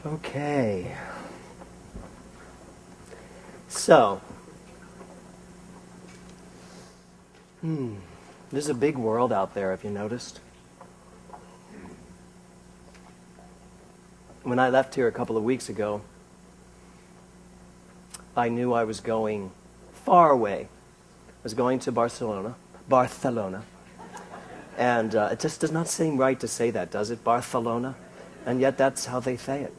Okay. So, there's a big world out there, have you noticed? When I left here a couple of weeks ago, I knew I was going far away. I was going to Barcelona. And it just does not seem right to say that, does it? Barcelona? And yet that's how they say it.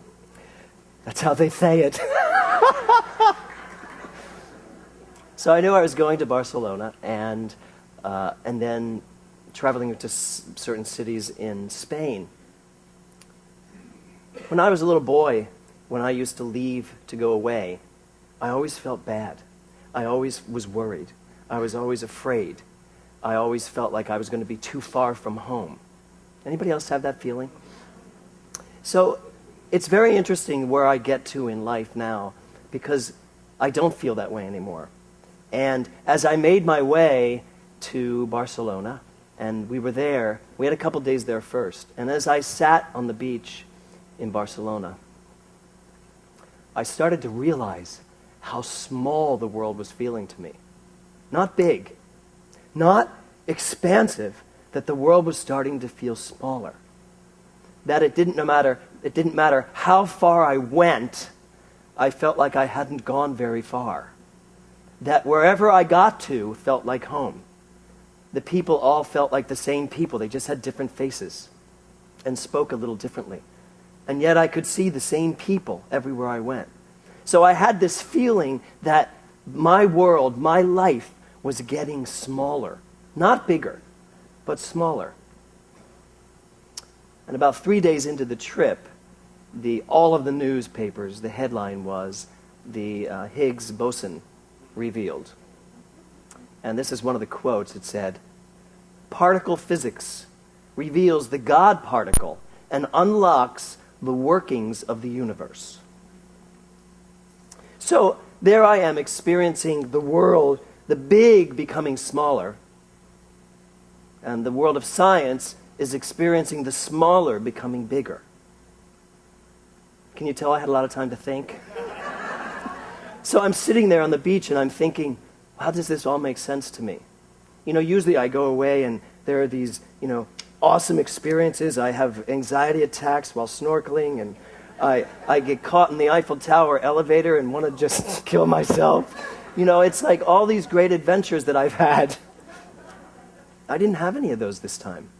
That's how they say it. So I knew I was going to Barcelona and then traveling to certain cities in Spain. When I was a little boy, when I used to leave to go away, I always felt bad. I always was worried. I was always afraid. I always felt like I was going to be too far from home. Anybody else have that feeling? So it's very interesting where I get to in life now, because I don't feel that way anymore. And as I made my way to Barcelona, and we were there, we had a couple days there first, and as I sat on the beach in Barcelona, I started to realize how small the world was feeling to me. Not big, not expansive, that the world was starting to feel smaller. That it didn't matter how far I went, I felt like I hadn't gone very far. That wherever I got to felt like home. The people all felt like the same people. They just had different faces and spoke a little differently. And yet I could see the same people everywhere I went. So I had this feeling that my world, my life, was getting smaller. Not bigger, but smaller. And about 3 days into the trip, all of the newspapers, the headline was, the Higgs boson revealed. And this is one of the quotes. It said, "Particle physics reveals the God particle and unlocks the workings of the universe." So there I am experiencing the world, the big becoming smaller, and the world of science is experiencing the smaller becoming bigger. Can you tell I had a lot of time to think? So I'm sitting there on the beach and I'm thinking, how does this all make sense to me? You know, usually I go away and there are these, awesome experiences. I have anxiety attacks while snorkeling, and I get caught in the Eiffel Tower elevator and want to just kill myself. It's like all these great adventures that I've had. I didn't have any of those this time.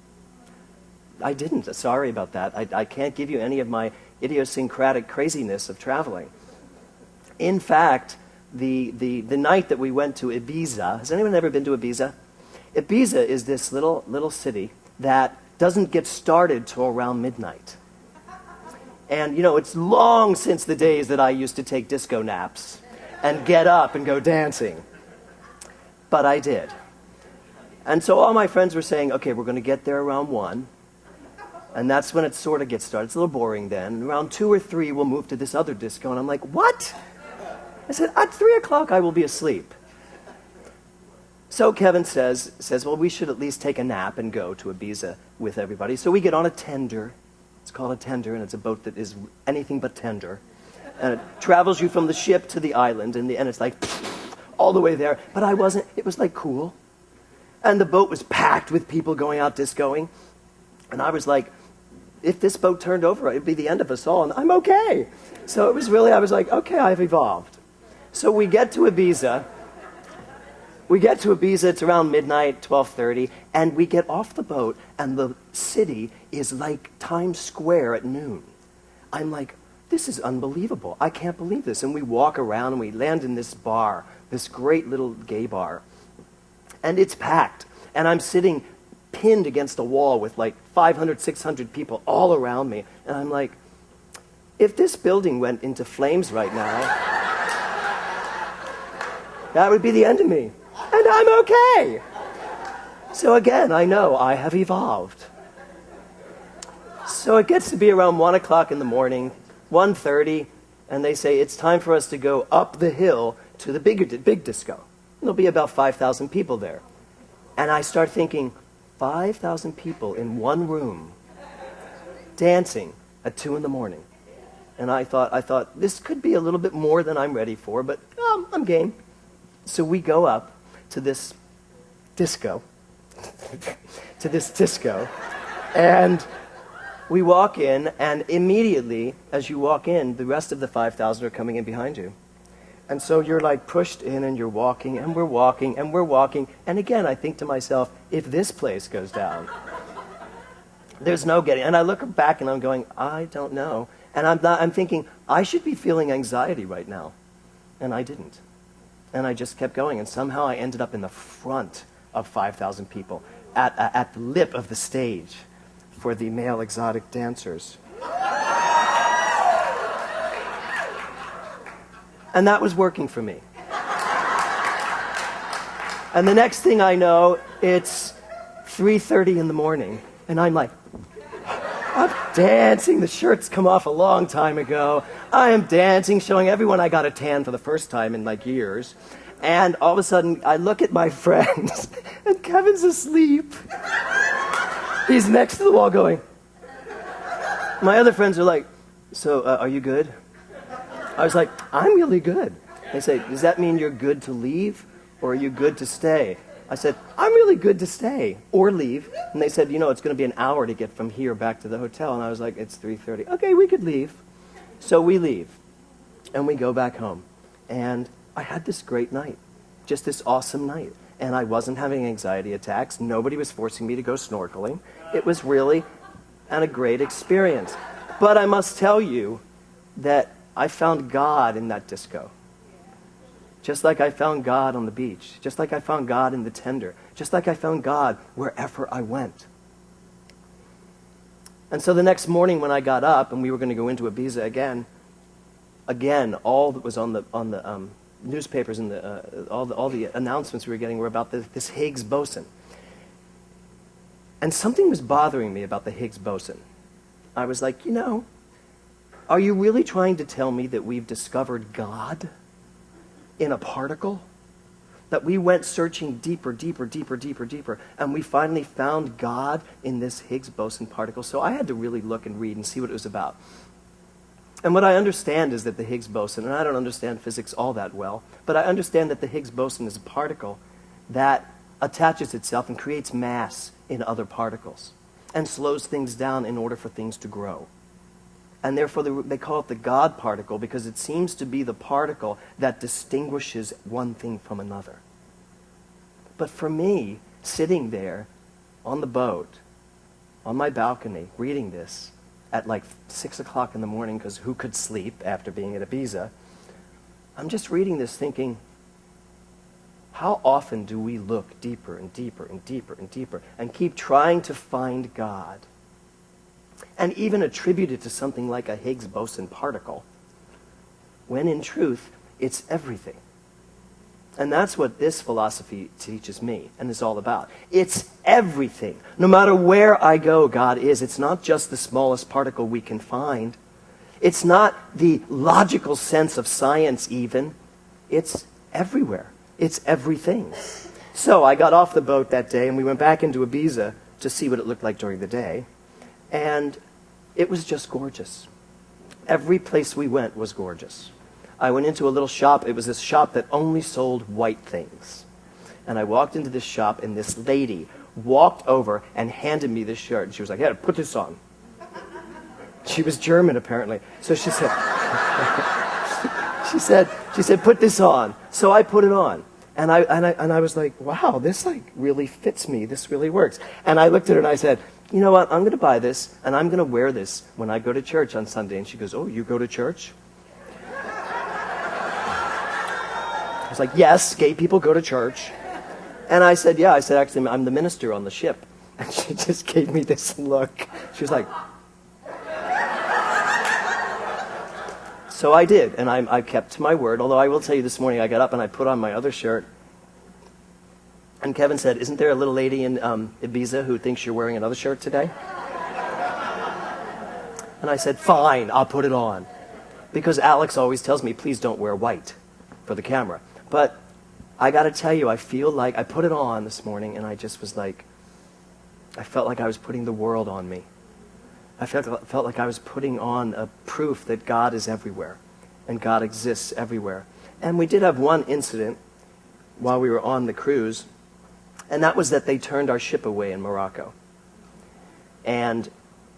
I didn't. Sorry about that. I can't give you any of my idiosyncratic craziness of traveling. In fact, the night that we went to Ibiza, has anyone ever been to Ibiza? Ibiza is this little city that doesn't get started till around midnight. And, it's long since the days that I used to take disco naps and get up and go dancing. But I did. And so all my friends were saying, okay, we're going to get there around 1. And that's when it sort of gets started. It's a little boring then. Around 2 or 3, we'll move to this other disco. And I'm like, what? I said, at 3 o'clock, I will be asleep. So Kevin says, well, we should at least take a nap and go to Ibiza with everybody. So we get on a tender. It's called a tender, and it's a boat that is anything but tender. And it travels you from the ship to the island, and it's like all the way there. But I wasn't. It was like cool. And the boat was packed with people going out discoing. And I was like, if this boat turned over, it'd be the end of us all, and I'm okay. So it was really, I was like, okay, I've evolved. So we get to Ibiza. It's around midnight, 12:30, and we get off the boat, and the city is like Times Square at noon. I'm like, this is unbelievable. I can't believe this. And we walk around, and we land in this bar, this great little gay bar. And it's packed. And I'm sitting pinned against a wall with like 500, 600 people all around me. And I'm like, if this building went into flames right now, that would be the end of me. And I'm okay. So again, I know I have evolved. So it gets to be around 1 o'clock in the morning, 1:30, and they say it's time for us to go up the hill to the big disco. There'll be about 5,000 people there. And I start thinking, 5,000 people in one room dancing at 2 in the morning. And I thought, this could be a little bit more than I'm ready for, but I'm game. So we go up to this disco, and we walk in, and immediately, as you walk in, the rest of the 5,000 are coming in behind you. And so you're like pushed in, and you're walking, and we're walking, and we're walking. And again, I think to myself, if this place goes down, there's no getting. And I look back, and I'm going, I don't know. And I'm thinking, I should be feeling anxiety right now. And I didn't. And I just kept going. And somehow I ended up in the front of 5,000 people, at the lip of the stage for the male exotic dancers. And that was working for me. And the next thing I know, it's 3:30 in the morning. And I'm like, I'm dancing. The shirt's come off a long time ago. I am dancing, showing everyone I got a tan for the first time in like years. And all of a sudden, I look at my friends, and Kevin's asleep. He's next to the wall going. My other friends are like, so are you good? I was like, I'm really good. They say, does that mean you're good to leave, or are you good to stay? I said, I'm really good to stay or leave. And they said, it's going to be an hour to get from here back to the hotel. And I was like, it's 3:30. Okay, we could leave. So we leave, and we go back home. And I had this great night, just this awesome night. And I wasn't having anxiety attacks. Nobody was forcing me to go snorkeling. It was really a great experience. But I must tell you that I found God in that disco. Just like I found God on the beach. Just like I found God in the tender. Just like I found God wherever I went. And so the next morning when I got up and we were going to go into Ibiza again, all that was on the newspapers and all the announcements we were getting were about this Higgs boson. And something was bothering me about the Higgs boson. I was like, are you really trying to tell me that we've discovered God in a particle? That we went searching deeper, and we finally found God in this Higgs boson particle? So I had to really look and read and see what it was about. And what I understand is that the Higgs boson, and I don't understand physics all that well, but I understand that the Higgs boson is a particle that attaches itself and creates mass in other particles and slows things down in order for things to grow. And therefore, they call it the God particle because it seems to be the particle that distinguishes one thing from another. But for me, sitting there on the boat, on my balcony, reading this at like 6 o'clock in the morning, because who could sleep after being at Ibiza, I'm just reading this thinking, how often do we look deeper and deeper and deeper and deeper and keep trying to find God? And even attribute it to something like a Higgs boson particle, when in truth, it's everything. And that's what this philosophy teaches me and is all about. It's everything. No matter where I go, God is. It's not just the smallest particle we can find. It's not the logical sense of science even. It's everywhere. It's everything. So I got off the boat that day, and we went back into Ibiza to see what it looked like during the day. And it was just gorgeous. Every place we went was gorgeous. I went into a little shop. It was this shop that only sold white things. And I walked into this shop, and this lady walked over and handed me this shirt. And she was like, "Here, put this on." She was German, apparently. So she said, she said, "Put this on." So I put it on. And I was like, wow, this like really fits me. This really works. And I looked at her and I said, you know what? I'm going to buy this, and I'm going to wear this when I go to church on Sunday. And she goes, "Oh, you go to church?" I was like, "Yes, gay people go to church." And I said, "Yeah." I said, "Actually, I'm the minister on the ship." And she just gave me this look. She was like... So I did, and I kept to my word, although I will tell you this morning I got up and I put on my other shirt. And Kevin said, "Isn't there a little lady in Ibiza who thinks you're wearing another shirt today?" And I said, "Fine, I'll put it on." Because Alex always tells me, please don't wear white for the camera. But I got to tell you, I feel like I put it on this morning, and I just was like, I felt like I was putting the world on me. I felt like I was putting on a proof that God is everywhere and God exists everywhere. And we did have one incident while we were on the cruise, and that was that they turned our ship away in Morocco. And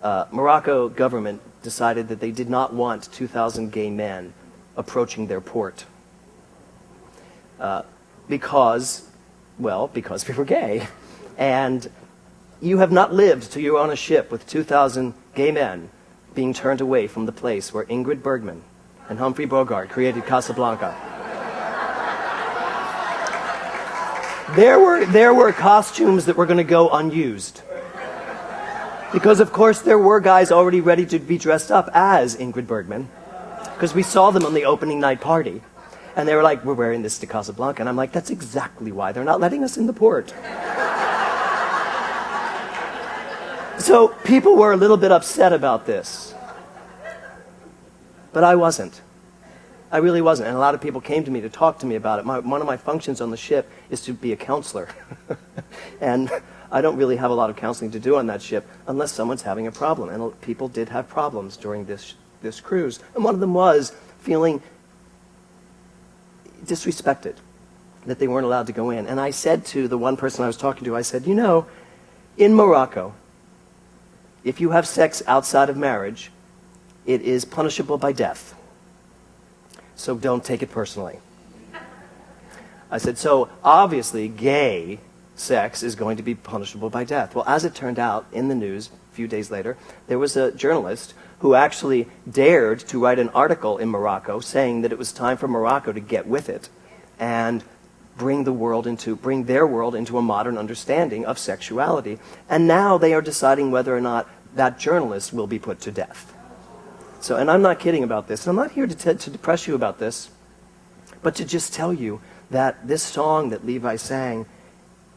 Morocco government decided that they did not want 2,000 gay men approaching their port because we were gay. And you have not lived till you're on a ship with 2,000 gay men being turned away from the place where Ingrid Bergman and Humphrey Bogart created Casablanca. There were costumes that were going to go unused. Because, of course, there were guys already ready to be dressed up as Ingrid Bergman. Because we saw them on the opening night party. And they were like, we're wearing this to Casablanca. And I'm like, that's exactly why they're not letting us in the port. So people were a little bit upset about this. But I wasn't. I really wasn't. And a lot of people came to me to talk to me about it. One of my functions on the ship is to be a counselor. And I don't really have a lot of counseling to do on that ship unless someone's having a problem. And people did have problems during this cruise. And one of them was feeling disrespected, that they weren't allowed to go in. And I said to the one person I was talking to, I said, you know, in Morocco, if you have sex outside of marriage, it is punishable by death. So don't take it personally. I said, so obviously gay sex is going to be punishable by death. Well, as it turned out, in the news a few days later, there was a journalist who actually dared to write an article in Morocco saying that it was time for Morocco to get with it and bring their world into a modern understanding of sexuality. And now they are deciding whether or not that journalist will be put to death. So, and I'm not kidding about this. I'm not here to depress you about this, but to just tell you that this song that Levi sang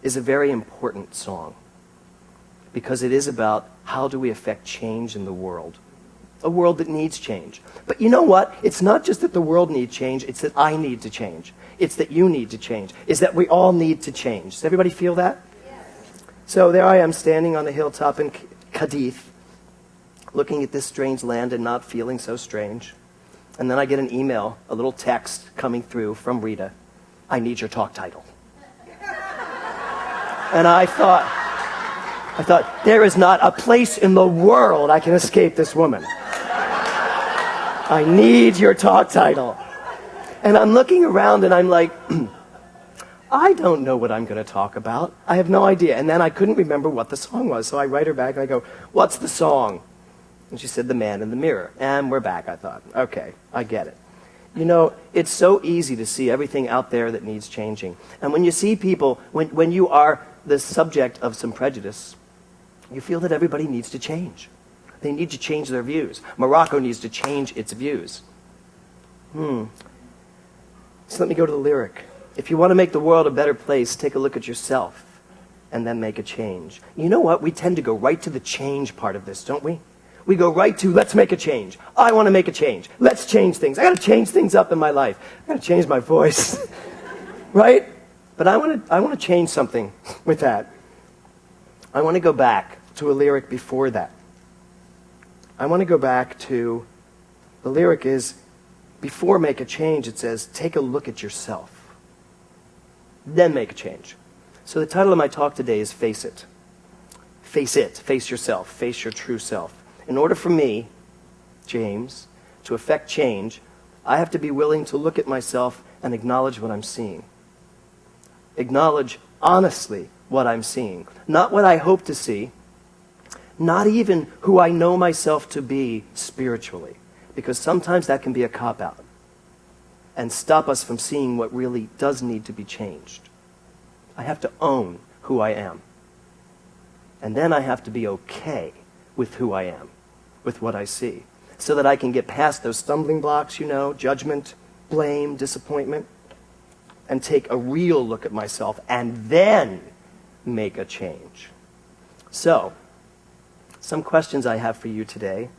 is a very important song, because it is about how do we affect change in the world. A world that needs change. But you know what? It's not just that the world needs change, it's that I need to change. It's that you need to change. It's that we all need to change. Does everybody feel that? Yes. So there I am standing on the hilltop in Cadiz, looking at this strange land and not feeling so strange. And then I get an email, a little text coming through from Rita. I need your talk title. And I thought, there is not a place in the world I can escape this woman. I need your talk title. And I'm looking around and I'm like, I don't know what I'm going to talk about. I have no idea. And then I couldn't remember what the song was. So I write her back and I go, what's the song? And she said, The Man in the Mirror. And we're back, I thought. Okay, I get it. You know, it's so easy to see everything out there that needs changing. And when you see people, when you are the subject of some prejudice, you feel that everybody needs to change. They need to change their views. Morocco needs to change its views. So let me go to the lyric. If you want to make the world a better place, take a look at yourself and then make a change. You know what? We tend to go right to the change part of this, don't we? We go right to, let's make a change. I want to make a change. Let's change things. I got to change things up in my life. I got to change my voice. Right? But I want to change something with that. I want to go back to a lyric before that. I want to go back to, the lyric is, before make a change, it says, take a look at yourself. Then make a change. So the title of my talk today is Face It. Face it. Face yourself. Face your true self. In order for me, James, to affect change, I have to be willing to look at myself and acknowledge what I'm seeing. Acknowledge honestly what I'm seeing. Not what I hope to see. Not even who I know myself to be spiritually. Because sometimes that can be a cop-out and stop us from seeing what really does need to be changed. I have to own who I am. And then I have to be okay with who I am, with what I see, so that I can get past those stumbling blocks, you know, judgment, blame, disappointment, and take a real look at myself and then make a change. So, some questions I have for you today.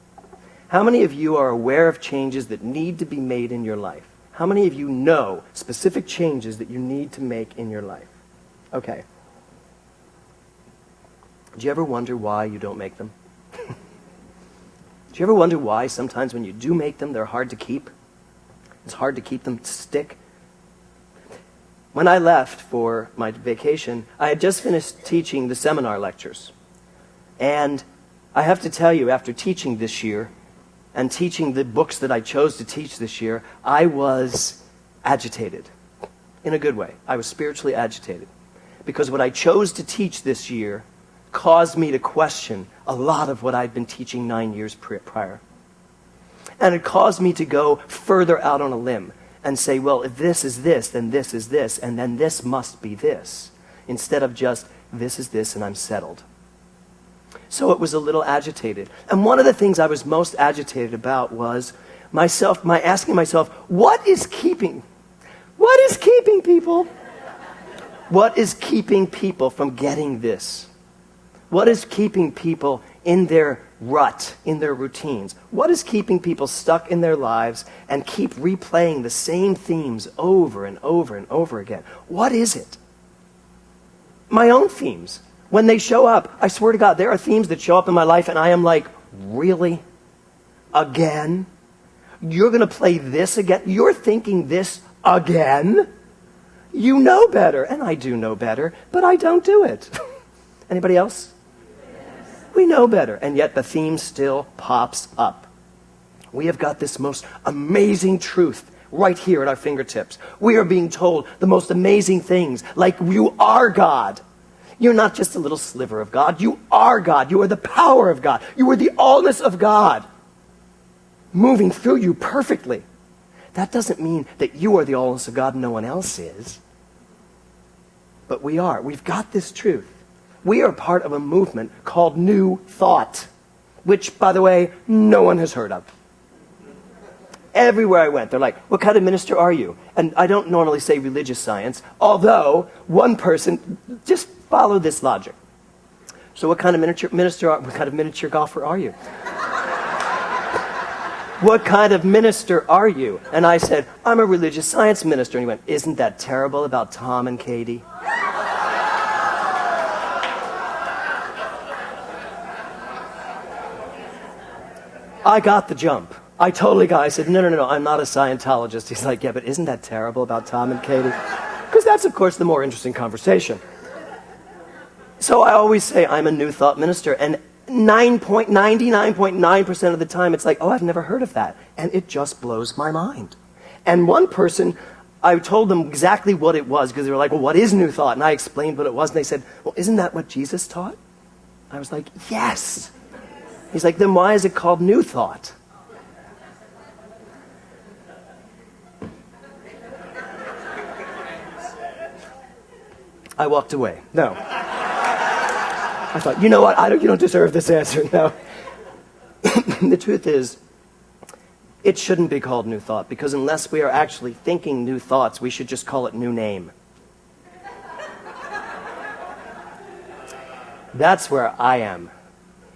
How many of you are aware of changes that need to be made in your life? How many of you know specific changes that you need to make in your life? Okay. Do you ever wonder why you don't make them? Do you ever wonder why sometimes when you do make them, they're hard to keep? It's hard to keep them to stick. When I left for my vacation, I had just finished teaching the seminar lectures. And I have to tell you, after teaching this year, and teaching the books that I chose to teach this year, I was agitated. In a good way. I was spiritually agitated. Because what I chose to teach this year caused me to question a lot of what I'd been teaching 9 years prior. And it caused me to go further out on a limb and say, well, if this is this, then this is this, and then this must be this, instead of just, this is this, and I'm settled. So it was a little agitated. And one of the things I was most agitated about was asking myself, what is keeping people? What is keeping people from getting this? What is keeping people in their rut, in their routines? What is keeping people stuck in their lives and keep replaying the same themes over and over and over again? What is it? My own themes. When they show up, I swear to God, there are themes that show up in my life and I am like, really? Again? You're going to play this again? You're thinking this again? You know better, and I do know better, but I don't do it. Anybody else? We know better, and yet the theme still pops up. We have got this most amazing truth right here at our fingertips. We are being told the most amazing things, like you are God. You're not just a little sliver of God. You are God. You are the power of God. You are the allness of God moving through you perfectly. That doesn't mean that you are the allness of God and no one else is. But we are. We've got this truth. We are part of a movement called New Thought, which, by the way, no one has heard of. Everywhere I went, they're like, what kind of minister are you? And I don't normally say religious science, although one person, just follow this logic. So what kind of miniature golfer are you? What kind of minister are you? And I said, I'm a religious science minister. And he went, isn't that terrible about Tom and Katie? I got the jump. I said, no, I'm not a Scientologist. He's like, yeah, but isn't that terrible about Tom and Katie? Because that's, of course, the more interesting conversation. So I always say I'm a New Thought minister, and 99.9% of the time it's like, oh, I've never heard of that. And it just blows my mind. And one person, I told them exactly what it was, because they were like, well, what is New Thought? And I explained what it was, and they said, well, isn't that what Jesus taught? I was like, yes. He's like, then why is it called New Thought? I walked away. No. I thought, you know what? You don't deserve this answer. No. The truth is, it shouldn't be called New Thought, because unless we are actually thinking new thoughts, we should just call it New Name. That's where I am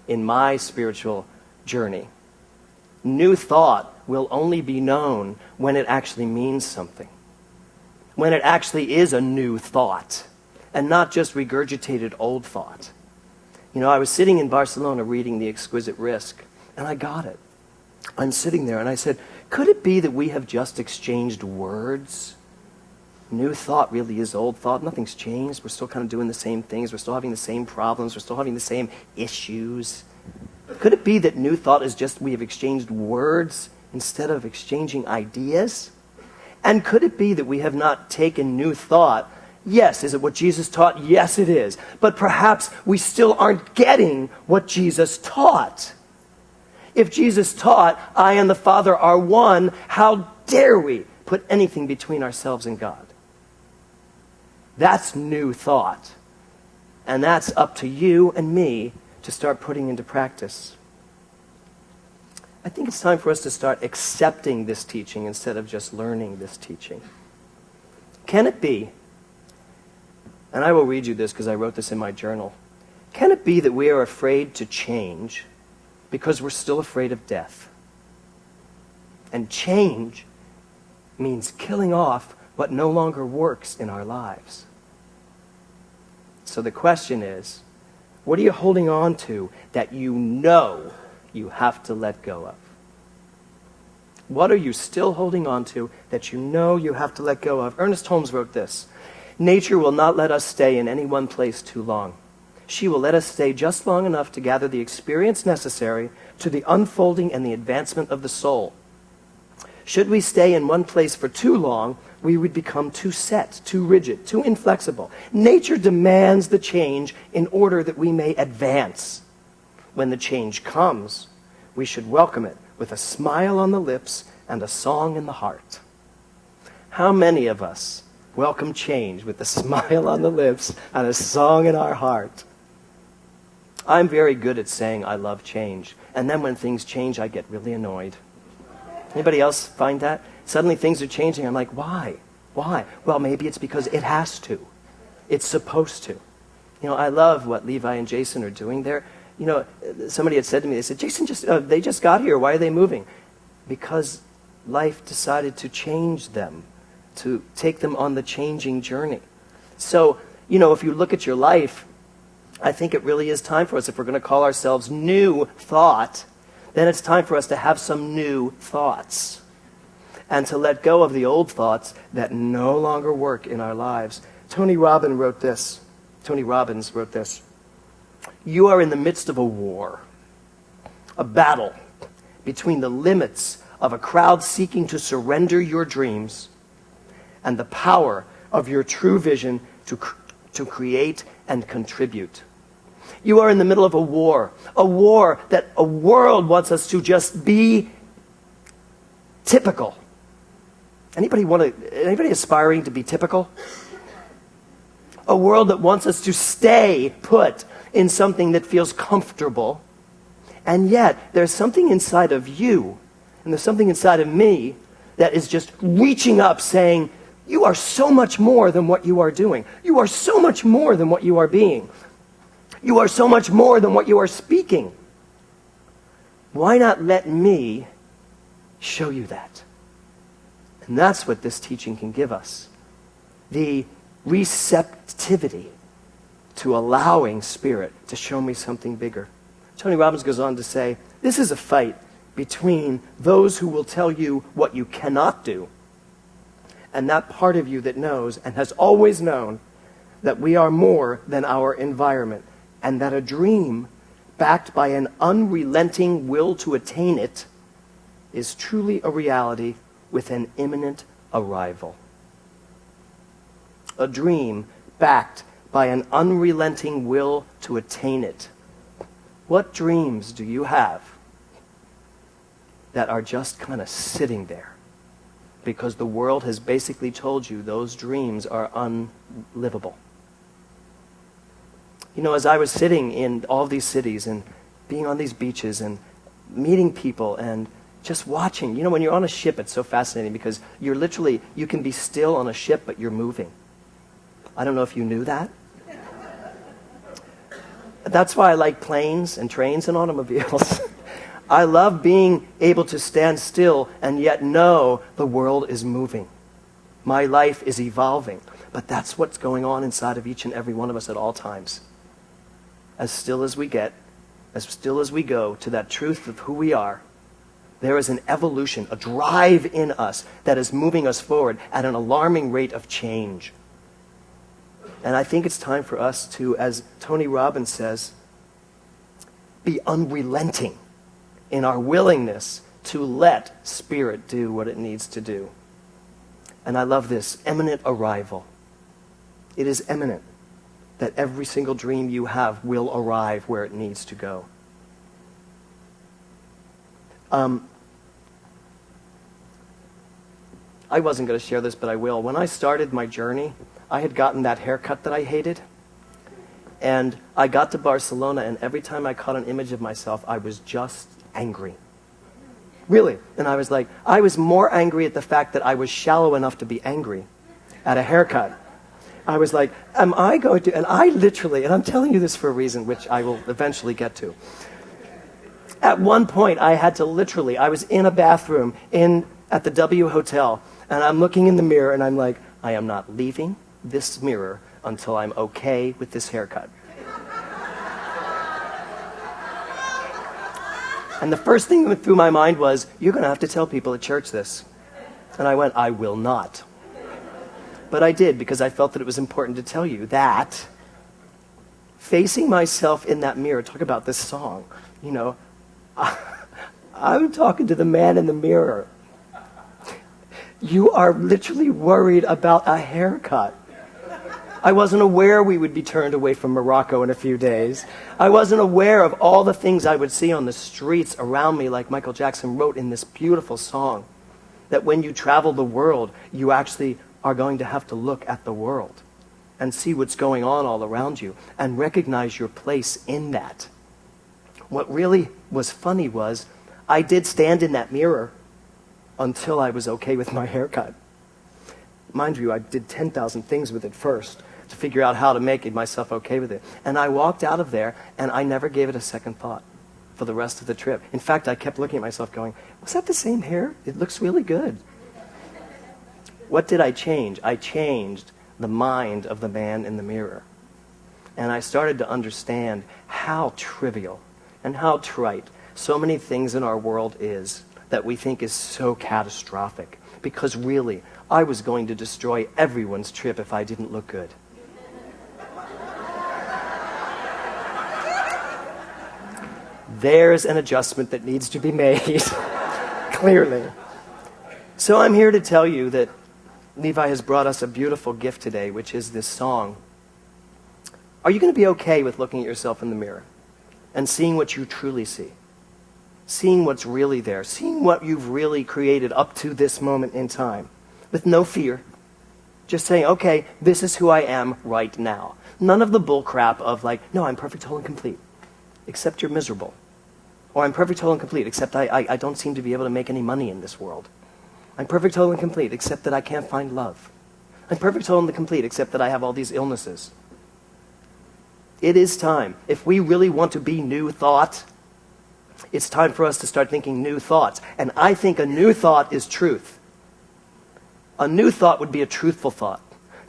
in my spiritual journey. New thought will only be known when it actually means something. When it actually is a new thought, and not just regurgitated old thought. You know, I was sitting in Barcelona reading The Exquisite Risk, and I got it. I'm sitting there, and I said, could it be that we have just exchanged words? New thought really is old thought. Nothing's changed. We're still kind of doing the same things. We're still having the same problems. We're still having the same issues. Could it be that new thought is just we have exchanged words instead of exchanging ideas? And could it be that we have not taken new thought? Yes. Is it what Jesus taught? Yes, it is. But perhaps we still aren't getting what Jesus taught. If Jesus taught, I and the Father are one, how dare we put anything between ourselves and God? That's new thought. And that's up to you and me to start putting into practice. I think it's time for us to start accepting this teaching instead of just learning this teaching. Can it be, and I will read you this because I wrote this in my journal, can it be that we are afraid to change because we're still afraid of death? And change means killing off what no longer works in our lives. So the question is, what are you holding on to that you know you have to let go of? What are you still holding on to that you know you have to let go of? Ernest Holmes wrote this: "Nature will not let us stay in any one place too long. She will let us stay just long enough to gather the experience necessary to the unfolding and the advancement of the soul. Should we stay in one place for too long, we would become too set, too rigid, too inflexible. Nature demands the change in order that we may advance. When the change comes, we should welcome it with a smile on the lips and a song in the heart." How many of us welcome change with a smile on the lips and a song in our heart? I'm very good at saying I love change, and then when things change, I get really annoyed. Anybody else find that? Suddenly things are changing. I'm like, why? Why? Well, maybe it's because it has to. It's supposed to. You know, I love what Levi and Jason are doing there. You know, somebody had said to me, they said, "Jason, they just got here. Why are they moving?" Because life decided to change them, to take them on the changing journey. So, you know, if you look at your life, I think it really is time for us, if we're going to call ourselves New Thought, then it's time for us to have some new thoughts and to let go of the old thoughts that no longer work in our lives. Tony Robbins wrote this. "You are in the midst of a war, a battle between the limits of a crowd seeking to surrender your dreams and the power of your true vision to create and contribute. You are in the middle of a war that a world wants us to just be typical." Anybody aspiring to be typical? A world that wants us to stay put in something that feels comfortable. And yet, there's something inside of you, and there's something inside of me that is just reaching up saying, you are so much more than what you are doing. You are so much more than what you are being. You are so much more than what you are speaking. Why not let me show you that? And that's what this teaching can give us. The receptivity to allowing Spirit to show me something bigger. Tony Robbins goes on to say, this is a fight between those who will tell you what you cannot do and that part of you that knows and has always known that we are more than our environment, and that a dream backed by an unrelenting will to attain it is truly a reality with an imminent arrival. A dream backed by an unrelenting will to attain it. What dreams do you have that are just kind of sitting there because the world has basically told you those dreams are unlivable? You know, as I was sitting in all these cities and being on these beaches and meeting people and just watching, you know, when you're on a ship, it's so fascinating because you're literally, you can be still on a ship, but you're moving. I don't know if you knew that. That's why I like planes and trains and automobiles. I love being able to stand still and yet know the world is moving. My life is evolving. But that's what's going on inside of each and every one of us at all times. As still as we get, as still as we go to that truth of who we are, there is an evolution, a drive in us that is moving us forward at an alarming rate of change. And I think it's time for us to, as Tony Robbins says, be unrelenting in our willingness to let Spirit do what it needs to do. And I love this, imminent arrival. It is imminent that every single dream you have will arrive where it needs to go. I wasn't going to share this, but I will. When I started my journey, I had gotten that haircut that I hated. And I got to Barcelona, and every time I caught an image of myself, I was just angry. Really. And I was like, I was more angry at the fact that I was shallow enough to be angry at a haircut. I was like, am I going to, and I literally, and I'm telling you this for a reason, which I will eventually get to. At one point, I had to literally, I was in a bathroom at the W Hotel, and I'm looking in the mirror, and I'm like, I am not leaving this mirror until I'm okay with this haircut. And the first thing that went through my mind was, you're going to have to tell people at church this. And I went, I will not. But I did, because I felt that it was important to tell you that facing myself in that mirror, talk about this song, you know, I'm talking to the man in the mirror. You are literally worried about a haircut. I wasn't aware we would be turned away from Morocco in a few days. I wasn't aware of all the things I would see on the streets around me, like Michael Jackson wrote in this beautiful song, that when you travel the world, you actually are going to have to look at the world and see what's going on all around you and recognize your place in that. What really was funny was, I did stand in that mirror until I was okay with my haircut. Mind you, I did 10,000 things with it first to figure out how to make myself okay with it. And I walked out of there, and I never gave it a second thought for the rest of the trip. In fact, I kept looking at myself going, was that the same hair? It looks really good. What did I change? I changed the mind of the man in the mirror. And I started to understand how trivial and how trite so many things in our world is that we think is so catastrophic. Because really, I was going to destroy everyone's trip if I didn't look good. There's an adjustment that needs to be made, clearly. So I'm here to tell you that Levi has brought us a beautiful gift today, which is this song. Are you going to be okay with looking at yourself in the mirror and seeing what you truly see? Seeing what's really there, seeing what you've really created up to this moment in time, with no fear. Just saying, okay, this is who I am right now. None of the bull crap of like, no, I'm perfect, whole, and complete, except you're miserable. Or I'm perfect, whole, and complete, except I don't seem to be able to make any money in this world. I'm perfect, whole, and complete, except that I can't find love. I'm perfect, whole, and complete, except that I have all these illnesses. It is time. If we really want to be new thought, it's time for us to start thinking new thoughts. And I think a new thought is truth. A new thought would be a truthful thought.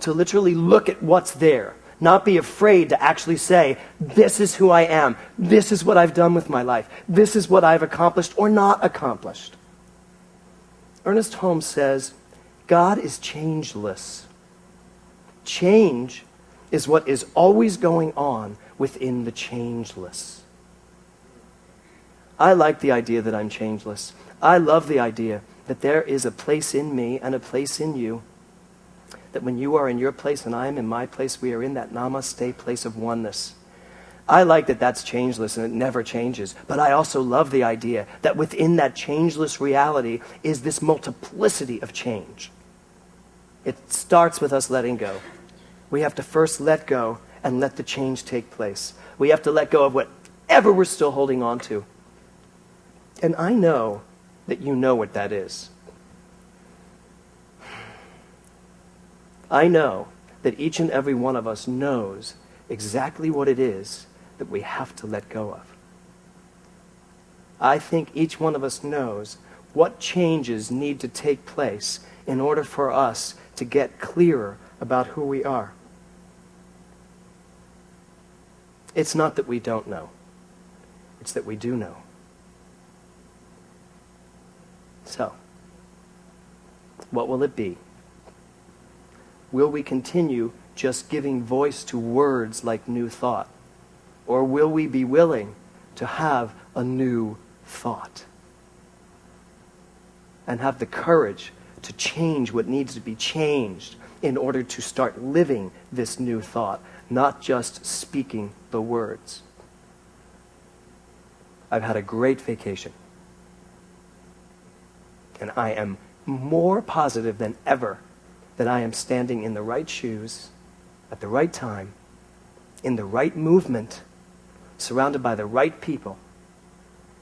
To literally look at what's there. Not be afraid to actually say, this is who I am. This is what I've done with my life. This is what I've accomplished or not accomplished. Ernest Holmes says, God is changeless. Change is what is always going on within the changeless. I like the idea that I'm changeless. I love the idea that there is a place in me and a place in you, that when you are in your place and I am in my place, we are in that namaste place of oneness. I like that that's changeless and it never changes. But I also love the idea that within that changeless reality is this multiplicity of change. It starts with us letting go. We have to first let go and let the change take place. We have to let go of whatever we're still holding on to. And I know that you know what that is. I know that each and every one of us knows exactly what it is that we have to let go of. I think each one of us knows what changes need to take place in order for us to get clearer about who we are. It's not that we don't know. It's that we do know. So, what will it be? Will we continue just giving voice to words like new thought? Or will we be willing to have a new thought? And have the courage to change what needs to be changed in order to start living this new thought, not just speaking the words. I've had a great vacation. And I am more positive than ever that I am standing in the right shoes, at the right time, in the right movement, surrounded by the right people,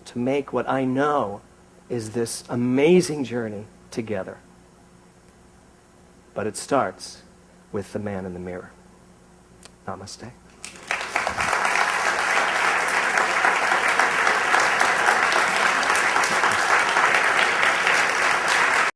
to make what I know is this amazing journey together. But it starts with the man in the mirror. Namaste.